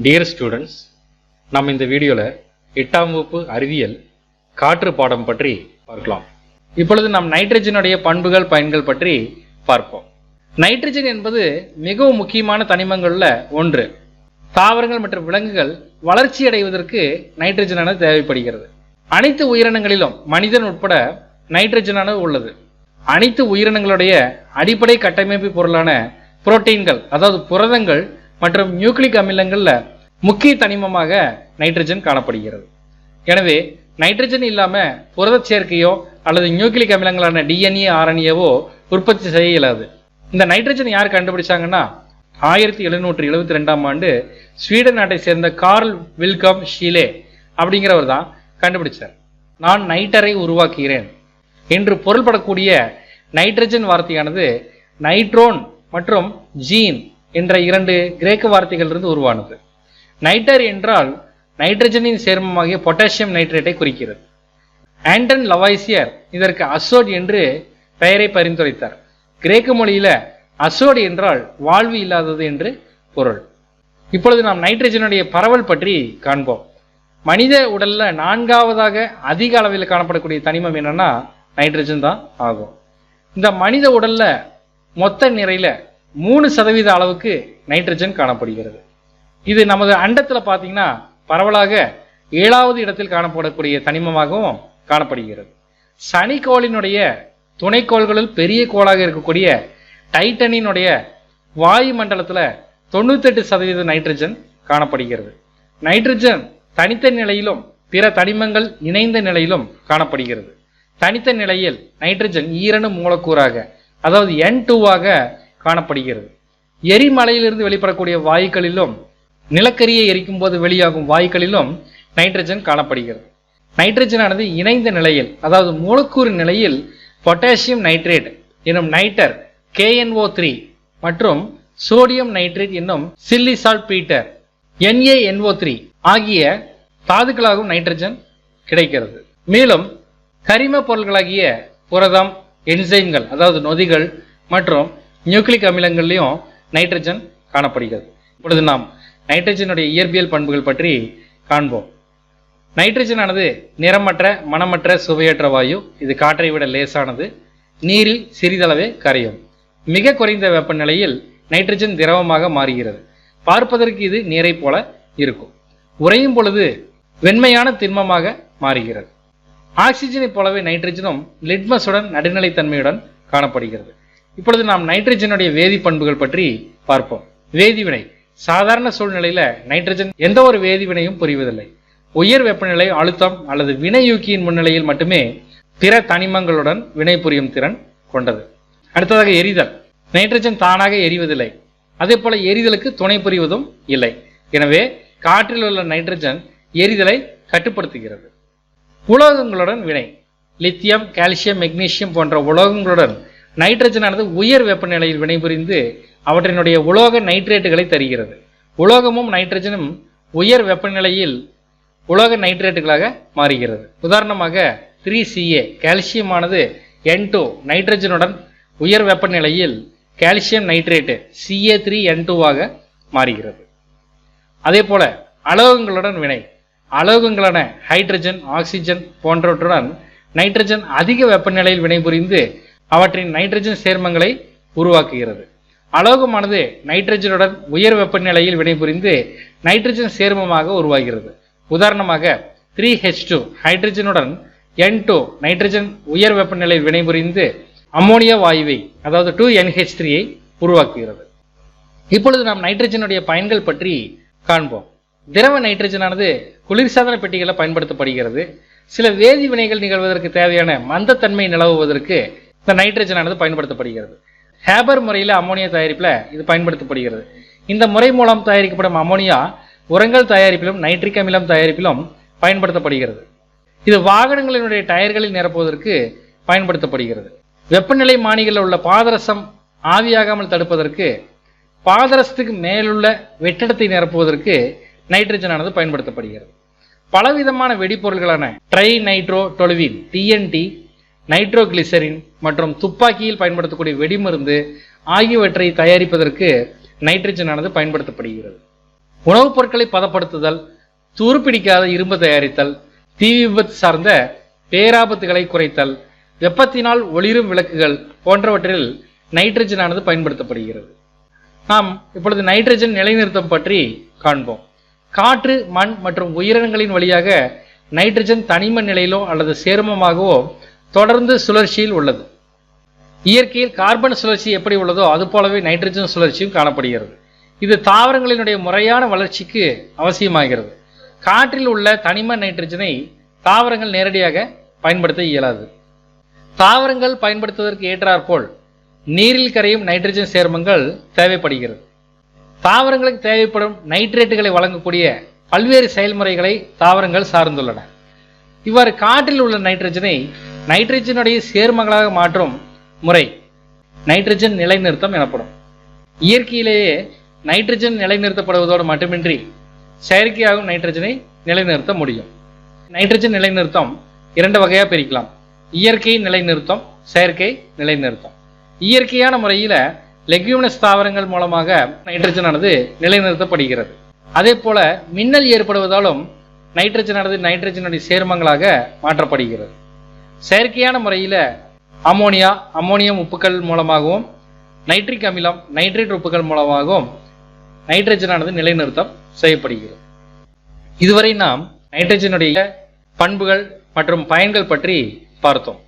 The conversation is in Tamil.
டியர் ஸ்டூடெண்ட்ஸ், நம்ம இந்த வீடியோவில் 8ஆம் வகுப்பு அறிவியல் காற்று பாடம் பற்றி பார்க்கலாம். இப்பொழுது நாம் நைட்ரஜனுடைய பண்புகள் பயன்கள் பற்றி பார்ப்போம். நைட்ரஜன் என்பது மிகவும் முக்கியமான தனிமங்களில் ஒன்று. தாவரங்கள் மற்றும் விலங்குகள் வளர்ச்சி அடைவதற்கு நைட்ரஜனானது தேவைப்படுகிறது. அனைத்து உயிரினங்களிலும் மனிதன் உட்பட நைட்ரஜனானது உள்ளது. அனைத்து உயிரினங்களுடைய அடிப்படை கட்டமைப்பு பொருளான புரோட்டீன்கள், அதாவது புரதங்கள் மற்றும் நியூக்ளிக் அமிலங்கள்ல முக்கிய தனிமமாக நைட்ரஜன் காணப்படுகிறது. எனவே நைட்ரஜன் இல்லாம புரத சேர்க்கையோ அல்லது நியூக்ளிக் அமிலங்களான டிஎன்ஏ ஆர்என்ஏவோ உற்பத்தி செய்ய இயலாது. இந்த நைட்ரஜன் யார் கண்டுபிடிச்சாங்கன்னா 1772ஆம் ஆண்டு ஸ்வீடன் நாட்டை சேர்ந்த கார்ல் வில்கம் ஷீலே அப்படிங்கிறவர் தான் கண்டுபிடிச்சார். நான் நைட்டரை உருவாக்குகிறேன் என்று பொருள்படக்கூடிய நைட்ரஜன் வார்த்தையானது நைட்ரோன் மற்றும் ஜீன் என்ற இரண்டு கிரேக்க வார்த்தைகளிலிருந்து உருவானது. நைட்டர் என்றால் நைட்ரஜனின் சேர்மமாகிய பொட்டாசியம் நைட்ரேட்டை குறிக்கிறது. ஆண்டன் லவாய்சியர் இதற்கு அசோட் என்று பெயரை பரிந்துரைத்தார். கிரேக்க மொழியில அசோட் என்றால் வாழ்வு இல்லாதது என்று பொருள். இப்பொழுது நாம் நைட்ரஜனுடைய பரவல் பற்றி காண்போம். மனித உடல்ல 4ஆவதாக அதிக அளவில் காணப்படக்கூடிய தனிமம் என்னன்னா நைட்ரஜன் தான் ஆகும். இந்த மனித உடல்ல மொத்த நிறையில 3% அளவுக்கு நைட்ரஜன் காணப்படுகிறது. இது நமது அண்டத்தில் பார்த்தீங்கன்னா பரவலாக 7வது இடத்தில் காணப்படக்கூடிய தனிமமாகவும் காணப்படுகிறது. சனிக்கோளினுடைய துணைக்கோள்களில் பெரிய கோளாக இருக்கக்கூடிய டைட்டனினுடைய வாயு மண்டலத்தில் 98% நைட்ரஜன் காணப்படுகிறது. நைட்ரஜன் தனித்த நிலையிலும் பிற தனிமங்கள் இணைந்த நிலையிலும் காணப்படுகிறது. தனித்த நிலையில் நைட்ரஜன் ஈரணு மூலக்கூறாக, அதாவது N2ஆக காணப்படுகிறது. எரிமலையிலிருந்து வெளிப்படக்கூடிய வாயுக்களிலும் நிலக்கரியை எரிக்கும் போது வெளியாகும் வாயுக்களிலும் நைட்ரஜன் காணப்படுகிறது. நைட்ரஜனானது இணைந்த நிலையில், அதாவது மூலக்கூறு நிலையில் பொட்டாசியம் நைட்ரேட் என்னும் நைட்டர் KNO3 மற்றும் சோடியம் நைட்ரேட் என்னும் சில்லிசால்ட்பீட்டர் NaNO3 ஆகிய தாதுக்களாகவும் நைட்ரஜன் கிடைக்கிறது. மேலும் கரிம பொருள்களாகிய புரதம், என்சைம்கள் அதாவது நொதிகள் மற்றும் நியூக்ளிக் அமிலங்கள்லையும் நைட்ரஜன் காணப்படுகிறது. இப்பொழுது நாம் நைட்ரஜனுடைய இயற்பியல் பண்புகள் பற்றி காண்போம். நைட்ரஜனானது நிறமற்ற, மணமற்ற, சுவையற்ற வாயு. இது காற்றை விட லேசானது. நீரில் சிறிதளவே கரையும். மிக குறைந்த வெப்பநிலையில் நைட்ரஜன் திரவமாக மாறுகிறது. பார்ப்பதற்கு இது நீரை போல இருக்கும். உறையும் பொழுது வெண்மையான திண்மமாக மாறுகிறது. ஆக்சிஜனை போலவே நைட்ரஜனும் லிட்மஸுடன் நடுநிலைத்தன்மையுடன் காணப்படுகிறது. இப்பொழுது நாம் நைட்ரஜனுடைய வேதி பண்புகள் பற்றி பார்ப்போம். வேதிவினை. சாதாரண சூழ்நிலையில நைட்ரஜன் எந்த ஒரு வேதிவினையும் புரிவதில்லை. உயர் வெப்பநிலை, அழுத்தம் அல்லது வினையூக்கியின் முன்னிலையில் மட்டுமே பிற தனிமங்களுடன் வினை புரியும் திறன் கொண்டது. அடுத்ததாக எரிதல். நைட்ரஜன் தானாக எரிவதில்லை. அதே போல எரிதலுக்கு துணை புரிவதும் இல்லை. எனவே காற்றில் உள்ள நைட்ரஜன் எரிதலை கட்டுப்படுத்துகிறது. உலோகங்களுடன் வினை. லித்தியம், கால்சியம், மெக்னீசியம் போன்ற உலோகங்களுடன் நைட்ரஜனானது உயர் வெப்பநிலையில் வினைபுரிந்து அவற்றினுடைய உலோக நைட்ரேட்டுகளை தருகிறது. உலோகமும் நைட்ரஜனும் உயர் வெப்பநிலையில் உலோக நைட்ரேட்டுகளாக மாறுகிறது. உதாரணமாக 3Ca கால்சியமானது N2 நைட்ரஜனுடன் உயர் வெப்பநிலையில் கால்சியம் நைட்ரேட்டு Ca3N2ஆக மாறுகிறது. அதே போல அலோகங்களுடன் வினை. அலோகங்களான ஹைட்ரஜன், ஆக்சிஜன் போன்றவற்றுடன் நைட்ரஜன் அதிக வெப்பநிலையில் வினைபுரிந்து அவற்றின் நைட்ரஜன் சேர்மங்களை உருவாக்குகிறது. அலோகமானது நைட்ரஜனுடன் உயர் வெப்பநிலையில் வினைபுரிந்து நைட்ரஜன் சேர்மமாக உருவாகிறது. உதாரணமாக 3H2 ஹைட்ரஜனுடன் N2 நைட்ரஜன் உயர் வெப்பநிலையில் வினைபுரிந்து அம்மோனியா வாயுவை, அதாவது 2NH3ஐ உருவாக்குகிறது. இப்பொழுது நாம் நைட்ரஜனுடைய பயன்கள் பற்றி காண்போம். திரவ நைட்ரஜனானது குளிர்சாதன பெட்டிகளில் பயன்படுத்தப்படுகிறது. சில வேதி வினைகள் நிகழ்வதற்கு தேவையான மந்தத்தன்மை நிலவுவதற்கு இந்த நைட்ரஜனானது பயன்படுத்தப்படுகிறது. ஹேபர் முறையில் அம்மோனியா தயாரிப்பில் இது பயன்படுத்தப்படுகிறது. இந்த முறை மூலம் தயாரிக்கப்படும் அம்மோனியா உரங்கள் தயாரிப்பிலும் நைட்ரிக் அமிலம் தயாரிப்பிலும் பயன்படுத்தப்படுகிறது. இது வாகனங்களினுடைய டயர்களில் நிரப்புவதற்கு பயன்படுத்தப்படுகிறது. வெப்பநிலை மானிகளில் உள்ள பாதரசம் ஆவியாகாமல் தடுப்பதற்கு, பாதரசத்துக்கு மேலுள்ள வெற்றிடத்தை நிரப்புவதற்கு நைட்ரஜனானது பயன்படுத்தப்படுகிறது. பலவிதமான வெடிப்பொருள்களான trinitrotoluene TNT, nitroglycerin மற்றும் துப்பாக்கியில் பயன்படுத்தக்கூடிய வெடிமருந்து ஆகியவற்றை தயாரிப்பதற்கு நைட்ரஜனானது பயன்படுத்தப்படுகிறது. உணவுப் பொருட்களை பதப்படுத்துதல், துருப்பிடிக்காத இரும்பு தயாரித்தல், தீ விபத்து சார்ந்த பேராபத்துகளை குறைத்தல், வெப்பத்தினால் ஒளிரும் விளக்குகள் போன்றவற்றில் நைட்ரஜனானது பயன்படுத்தப்படுகிறது. நாம் இப்பொழுது நைட்ரஜன் நிலைநிறுத்தம் பற்றி காண்போம். காற்று, மண் மற்றும் உயிரினங்களின் வழியாக நைட்ரஜன் தனிம நிலையிலோ அல்லது சேர்மமாகவோ தொடர்ந்து சுழற்சியில் உள்ளது. இயற்கையில் கார்பன் சுழற்சி எப்படி உள்ளதோ அதுபோலவே நைட்ரஜன் சுழற்சியும் காணப்படுகிறது. இது தாவரங்களினுடைய முறையான வளர்ச்சிக்கு அவசியமாகிறது. காற்றில் உள்ள தனிம நைட்ரஜனை தாவரங்கள் நேரடியாக பயன்படுத்த இயலாது. தாவரங்கள் பயன்படுத்துவதற்கு ஏற்றாற்போல் நீரில் கரையும் நைட்ரஜன் சேர்மங்கள் தேவைப்படுகிறது. தாவரங்களுக்கு தேவைப்படும் நைட்ரேட்டுகளை வழங்கக்கூடிய பல்வேறு செயல்முறைகளை தாவரங்கள் சார்ந்துள்ளன. இவ்வாறு காற்றில் உள்ள நைட்ரஜனை நைட்ரஜனுடைய சேர்மங்களாக மாற்றும் முறை நைட்ரஜன் நிலைநிறுத்தம் எனப்படும். இயற்கையிலேயே நைட்ரஜன் நிலைநிறுத்தப்படுவதோடு மட்டுமின்றி செயற்கையாகவும் நைட்ரஜனை நிலைநிறுத்த முடியும். நைட்ரஜன் நிலைநிறுத்தம் 2 வகையாக பிரிக்கலாம். இயற்கை நிலைநிறுத்தம், செயற்கை நிலைநிறுத்தம். இயற்கையான முறையில் லெக்யூமினஸ் தாவரங்கள் மூலமாக நைட்ரஜனானது நிலைநிறுத்தப்படுகிறது. அதே போல மின்னல் ஏற்படுவதாலும் நைட்ரஜனானது நைட்ரஜனுடைய சேர்மங்களாக மாற்றப்படுகிறது. செயற்கையான முறையில் அமோனியா, அமோனியம் உப்புக்கள் மூலமாகவும் நைட்ரிக் அமிலம், நைட்ரேட் உப்புகள் மூலமாகவும் நைட்ரஜனானது நிலைநிறுத்தம் செய்யப்படுகிறது. இதுவரை நாம் நைட்ரஜனுடைய பண்புகள் மற்றும் பயன்கள் பற்றி பார்த்தோம்.